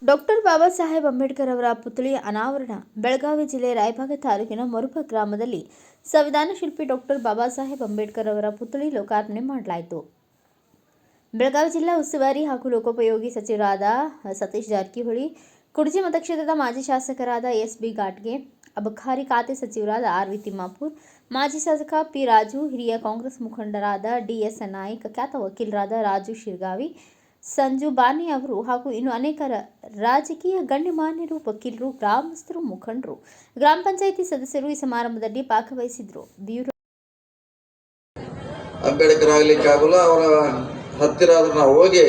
Doctor Baba Saheb Ambedkar ಅವರ ಪುತ್ಥಳಿ ಅನಾವರಣ. ಬೆಳಗಾವಿ ಜಿಲ್ಲೆ ರಾಯಬಾಗ ತಾಲೂಕಿನ ಮೊರಬ ಗ್ರಾಮದಲ್ಲಿ ಸಂವಿಧಾನ ಶಿಲ್ಪಿ ಡಾಕ್ಟರ್ ಬಾಬಾ ಸಾಹೇಬ್ ಅಂಬೇಡ್ಕರ್ ಅವರ ಪುತ್ಥಳಿ ಲೋಕಾರ್ಪಣೆ ಮಾಡಲಾಯಿತು. ಬೆಳಗಾವಿ ಜಿಲ್ಲಾ ಉಸ್ತುವಾರಿ ಹಾಗೂ ಲೋಕೋಪಯೋಗಿ ಸಚಿವರಾದ ಸತೀಶ್ ಜಾರಕಿಹೊಳಿ, ಕುಡಚಿ ಮತಕ್ಷೇತ್ರದ ಮಾಜಿ ಶಾಸಕರಾದ ಎಸ್.ಬಿ. ಘಾಟ್ಗೆ, ಅಬಕಾರಿ ಖಾತೆ ಸಚಿವರಾದ ಆರ್.ವಿ. ತಿಮ್ಮಾಪುರ್, ಮಾಜಿ ಶಾಸಕ ಪಿ. ರಾಜು, ಹಿರಿಯ ಕಾಂಗ್ರೆಸ್ ಮುಖಂಡರಾದ ಡಿ.ಎಸ್. ನಾಯ್ಕ, ಖ್ಯಾತ ವಕೀಲರಾದ ರಾಜು ಶಿರ್ಗಾವಿ, ಸಂಜು ಬಾನಿ ಅವರು ಹಾಗೂ ಇನ್ನು ಅನೇಕ ರಾಜಕೀಯ ಗಣ್ಯಮಾನ್ಯರು, ವಕೀಲರು, ಗ್ರಾಮಸ್ಥರು, ಮುಖಂಡರು, ಗ್ರಾಮ ಪಂಚಾಯಿತಿ ಸದಸ್ಯರು ಈ ಸಮಾರಂಭದಲ್ಲಿ ಭಾಗವಹಿಸಿದ್ರು. ಬ್ಯೂರೋ ಅಂಬೇಡ್ಕರ್ ಆಗ್ಲಿಕ್ಕೆ ಆಗಲ್ಲ, ಅವರ ಹತ್ತಿರ ಆದ್ರೆ ನಾವು ಹೋಗಿ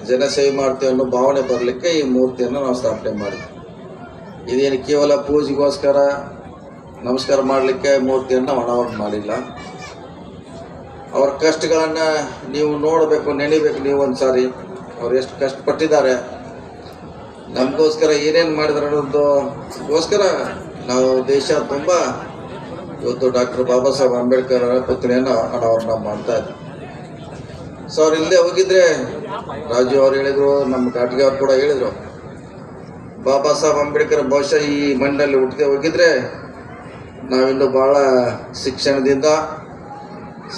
ಜನಸೇವೆ ಮಾಡ್ತೇವೆ ಅನ್ನೋ ಭಾವನೆ ಬರಲಿಕ್ಕೆ ಈ ಮೂರ್ತಿಯನ್ನು ನಾವು ಸ್ಥಾಪನೆ ಮಾಡಿದ್ವಿ. ಇದೇನು ಕೇವಲ ಪೂಜೆಗೋಸ್ಕರ ನಮಸ್ಕಾರ ಮಾಡಲಿಕ್ಕೆ ಮೂರ್ತಿಯನ್ನು ಅನಾವರಣ ಮಾಡಿಲ್ಲ. ಅವರ ಕಷ್ಟಗಳನ್ನ ನೀವು ನೋಡಬೇಕು, ನೆನೆಬೇಕು. ನೀವು ಒಂದ್ಸಾರಿ ಅವ್ರು ಎಷ್ಟು ಕಷ್ಟಪಟ್ಟಿದ್ದಾರೆ, ನಮಗೋಸ್ಕರ ಏನೇನು ಮಾಡಿದಾರೆ ಅನ್ನೋದಕ್ಕೋಸ್ಕರ ನಾವು ದೇಶ ತುಂಬ ಇವತ್ತು ಡಾಕ್ಟರ್ ಬಾಬಾ ಸಾಹೇಬ್ ಅಂಬೇಡ್ಕರ್ ಅವರ ಪುತ್ಥಳಿಯನ್ನು ಅನಾವರಣ ಮಾಡ್ತಾ ಇದ್ವಿ. ಸೊ ಅವ್ರು ಇಲ್ಲದೆ ಹೋಗಿದ್ರೆ, ರಾಜು ಅವ್ರು ಹೇಳಿದರು, ನಮ್ಮ ಘಾಟ್ಗೆ ಅವ್ರು ಕೂಡ ಹೇಳಿದರು, ಬಾಬಾ ಸಾಹೇಬ್ ಅಂಬೇಡ್ಕರ್ ಬಹುಶಃ ಈ ಮಣ್ಣಿನಲ್ಲಿ ಹುಟ್ಟದೆ ಹೋಗಿದ್ರೆ ನಾವಿನ್ನು ಭಾಳ ಶಿಕ್ಷಣದಿಂದ,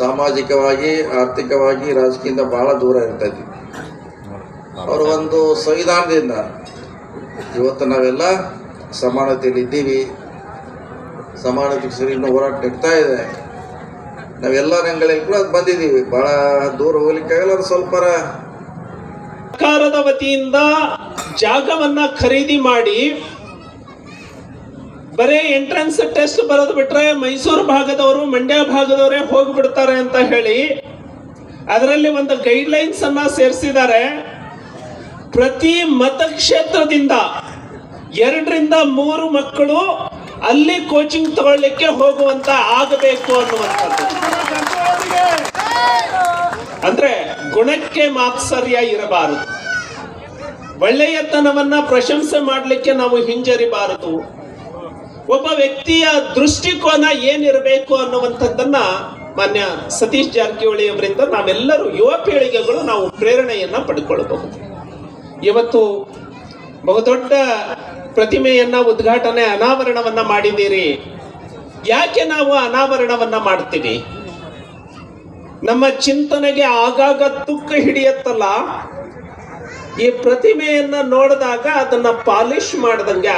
ಸಾಮಾಜಿಕವಾಗಿ, ಆರ್ಥಿಕವಾಗಿ, ರಾಜಕೀಯದಿಂದ ಭಾಳ ದೂರ ಇರ್ತಾ ಇದ್ವಿ. ಅವರ ಒಂದು ಸಂವಿಧಾನದಿಂದ ಇವತ್ತು ನಾವೆಲ್ಲ ಸಮಾನತೆಯಲ್ಲಿ ಇದ್ದೀವಿ. ಸಮಾನತೆಗೆ ಸರಿ ಇನ್ನೂ ಹೋರಾಟ ನಡೀತಾ ಇದೆ. ನಾವೆಲ್ಲ ರಂಗಗಳಲ್ಲಿ ಕೂಡ ಅದು ಬಂದಿದ್ದೀವಿ. ಭಾಳ ದೂರ ಹೋಗ್ಲಿಕ್ಕಾಗಲ್ಲ. ಅದು ಸ್ವಲ್ಪ ಸರ್ಕಾರದ ವತಿಯಿಂದ ಜಾಗವನ್ನ ಖರೀದಿ ಮಾಡಿ ಬರೇ ಎಂಟ್ರೆನ್ಸ್ ಟೆಸ್ಟ್ ಬರೋದು ಬಿಟ್ರೆ ಮೈಸೂರು ಭಾಗದವರು, ಮಂಡ್ಯ ಭಾಗದವರೇ ಹೋಗ್ಬಿಡ್ತಾರೆ ಅಂತ ಹೇಳಿ ಅದರಲ್ಲಿ ಒಂದು ಗೈಡ್ಲೈನ್ಸ್ ಅನ್ನ ಸೇರಿಸಿದ್ದಾರೆ. ಪ್ರತಿ ಮತಕ್ಷೇತ್ರದಿಂದ 2 ರಿಂದ 3 ಮಕ್ಕಳು ಅಲ್ಲಿ ಕೋಚಿಂಗ್ ತಗೊಳ್ಳಿಕ್ಕೆ ಹೋಗುವಂತ ಆಗಬೇಕು ಅನ್ನುವಂಥದ್ದು. ಅಂದ್ರೆ ಗುಣಕ್ಕೆ ಮಾತ್ಸರ್ಯ ಇರಬಾರದು, ಒಳ್ಳೆಯತನವನ್ನ ಪ್ರಶಂಸೆ ಮಾಡಲಿಕ್ಕೆ ನಾವು ಹಿಂಜರಿಬಾರದು. ಒಬ್ಬ ವ್ಯಕ್ತಿಯ ದೃಷ್ಟಿಕೋನ ಏನಿರಬೇಕು ಅನ್ನುವಂಥದ್ದನ್ನ ಮಾನ್ಯ ಸತೀಶ್ ಜಾರಕಿಹೊಳಿ ಅವರಿಂದ ನಾವೆಲ್ಲರೂ ಯುವ ಪೀಳಿಗೆಗಳು ನಾವು ಪ್ರೇರಣೆಯನ್ನ ಪಡ್ಕೊಳ್ಬಹುದು. ಇವತ್ತು ಬಹುದೊಡ್ಡ ಪ್ರತಿಮೆಯನ್ನ ಉದ್ಘಾಟನೆ, ಅನಾವರಣವನ್ನ ಮಾಡಿದ್ದೀರಿ. ಯಾಕೆ ನಾವು ಅನಾವರಣವನ್ನ ಮಾಡ್ತೀವಿ? ನಮ್ಮ ಚಿಂತನೆಗೆ ಆಗಾಗ ತುಕ್ಕ ಹಿಡಿಯತ್ತಲ್ಲ, ಈ ಪ್ರತಿಮೆಯನ್ನ ನೋಡಿದಾಗ ಅದನ್ನ polish ಮಾಡಿದಂಗೆ.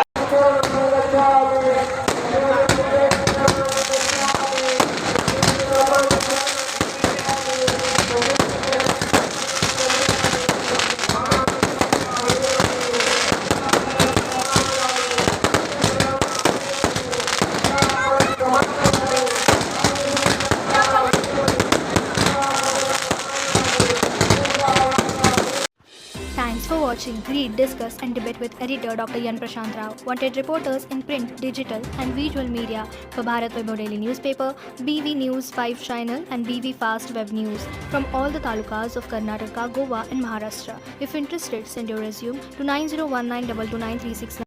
Thanks for watching. Read, discuss and debate with editor Dr. Yan Prashant Rao. Wanted reporters in print, digital and visual media for Bharat Vaibhav Daily Newspaper, BV News 5 Channel and BV Fast Web News from all the talukas of Karnataka, Goa and Maharashtra. If interested, send your resume to 9019229369.